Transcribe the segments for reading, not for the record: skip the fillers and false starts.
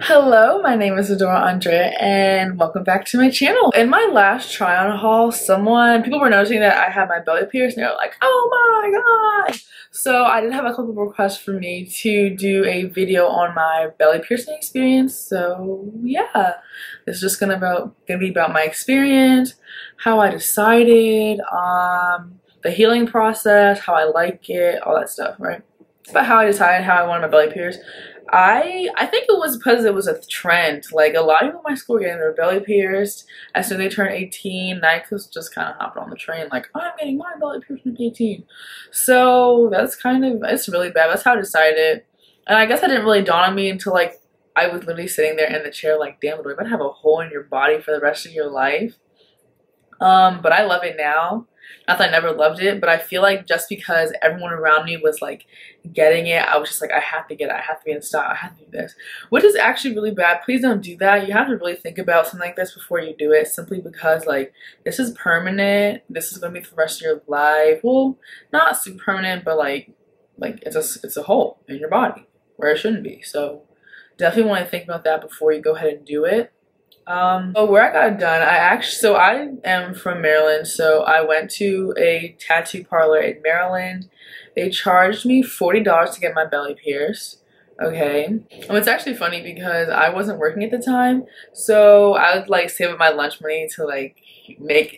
Hello, my name is Adaora Andrea and welcome back to my channel. In my last try on haul, people were noticing that I had my belly pierced and they were like, oh my god! So I did have a couple of requests for me to do a video on my belly piercing experience. So yeah, it's just gonna be about my experience, how I decided, the healing process, how I like it, all that stuff, right? It's about how I decided how I wanted my belly pierced. I think it was because it was a trend. Like, a lot of people in my school were getting their belly pierced as soon as they turned 18. And I just kind of hopped on the train like, I'm getting my belly pierced at 18. So it's really bad. That's how I decided. And I guess that didn't really dawn on me until like I was literally sitting there in the chair like, damn, do you about to have a hole in your body for the rest of your life? But I love it now. Not that I never loved it, but I feel like just because everyone around me was like getting it, I was just like, I have to get it. I have to be in style. I have to do this, which is actually really bad. Please don't do that. You have to really think about something like this before you do it, simply because like this is permanent. This is going to be for the rest of your life. Well, not super permanent, but like it's a hole in your body where it shouldn't be. So definitely want to think about that before you go ahead and do it. But where I got it done, I am from Maryland, so I went to a tattoo parlor in Maryland. They charged me $40 to get my belly pierced. Okay. And it's actually funny because I wasn't working at the time, so I would like save up my lunch money to like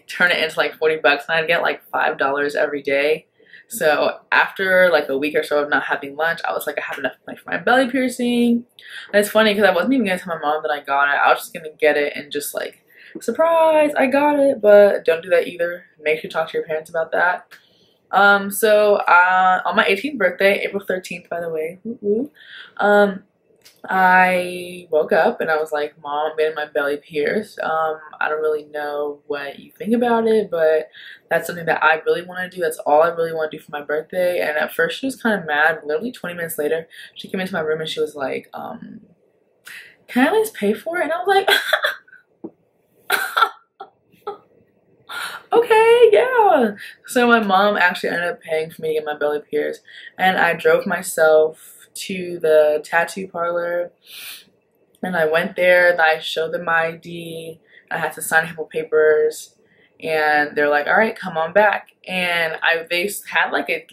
turn it into like 40 bucks, and I'd get like $5 every day. So after like a week or so of not having lunch, I was like, I have enough money for my belly piercing. And it's funny because I wasn't even gonna tell my mom that I got it. I was just gonna get it and just like, surprise, I got it. But don't do that either. Make sure you talk to your parents about that. On my 18th birthday, April 13th, by the way, I woke up and I was like, Mom, I'm getting my belly pierced. I don't really know what you think about it, but that's something that I really want to do. That's all I really want to do for my birthday. And at first she was kind of mad. Literally 20 minutes later, she came into my room and she was like, can I at least pay for it? And I was like, okay, yeah. So my mom actually ended up paying for me to get my belly pierced, and I drove myself to the tattoo parlor, and I went there and I showed them my ID. I had to sign a couple papers, and they're like, all right, come on back. And they had like a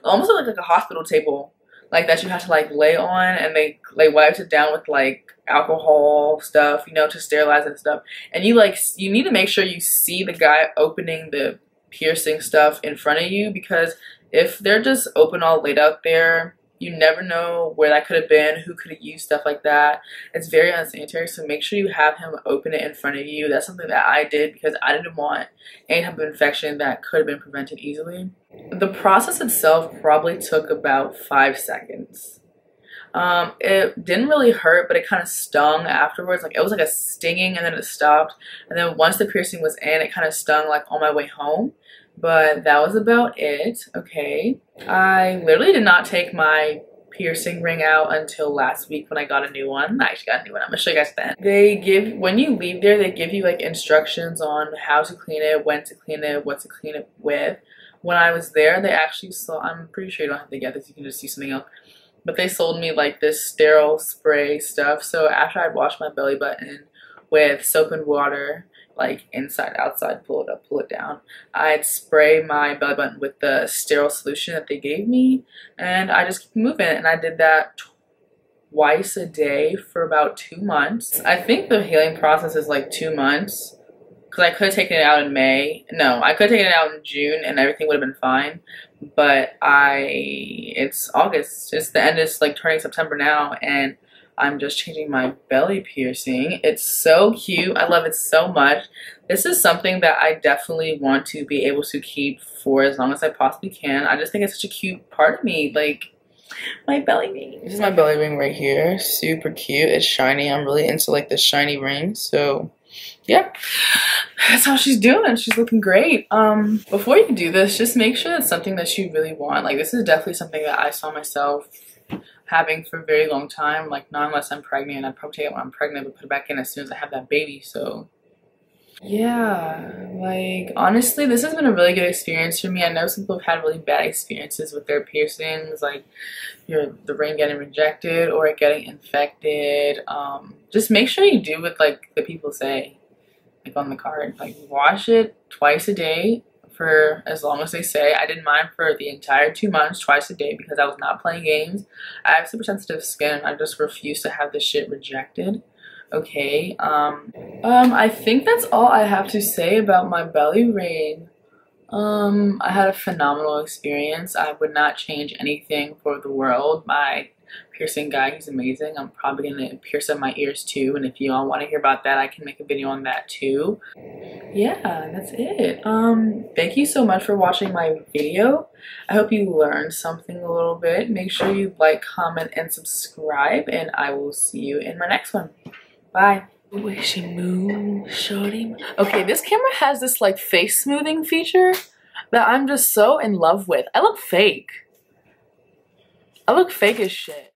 almost like a hospital table like that you have to like lay on, and they wiped it down with like alcohol stuff, you know, to sterilize and stuff. And you need to make sure you see the guy opening the piercing stuff in front of you, because if they're just open all laid out there, you never know where that could have been, who could have used stuff like that. It's very unsanitary, so make sure you have him open it in front of you. That's something that I did because I didn't want any type of infection that could have been prevented easily. The process itself probably took about 5 seconds. It didn't really hurt, but it kind of stung afterwards. Like, it was like a stinging and then it stopped. And then once the piercing was in, it kind of stung like on my way home. But that was about it. Okay. I literally did not take my piercing ring out until last week when I got a new one. I actually got a new one. I'm gonna show you guys then. When you leave there, they give you like instructions on how to clean it, when to clean it, what to clean it with. When I was there, they actually saw, I'm pretty sure you don't have to get this, you can just use something else. But they sold me like this sterile spray stuff. So after I'd washed my belly button with soap and water, like inside, outside, pull it up, pull it down, I'd spray my belly button with the sterile solution that they gave me, and I just keep moving. And I did that twice a day for about 2 months. I think the healing process is like 2 months, because I could have taken it out in May. No, I could have taken it out in June and everything would have been fine. But it's August. It's the end. It's like turning September now, and I'm just changing my belly piercing. It's so cute. I love it so much. This is something that I definitely want to be able to keep for as long as I possibly can. I just think it's such a cute part of me, like my belly ring. This is my belly ring right here. Super cute. It's shiny. I'm really into like the shiny ring. So yeah, that's how she's doing. She's looking great. Before you do this, just make sure it's something that you really want. Like, this is definitely something that I saw myself having for a very long time. Like, not unless I'm pregnant. I'd probably take it when I'm pregnant, but put it back in as soon as I have that baby. So Yeah, like honestly, this has been a really good experience for me. I know some people have had really bad experiences with their piercings, like the ring getting rejected or it getting infected. Just make sure you do what like the people say, like on the card. Like wash it twice a day for as long as they say. I did mine for the entire 2 months, twice a day, because I was not playing games. I have super sensitive skin. I just refuse to have this shit rejected. Okay. I think that's all I have to say about my belly ring. I had a phenomenal experience. I would not change anything for the world. My piercing guy, he's amazing. I'm probably gonna pierce up my ears too, and if you all want to hear about that, I can make a video on that too. Yeah, that's it. Thank you so much for watching my video. I hope you learned something a little bit. Make sure you like, comment, and subscribe, and I will see you in my next one. Bye. The way she moves, shorty. Okay, this camera has this like face smoothing feature that I'm just so in love with. I look fake. I look fake as shit.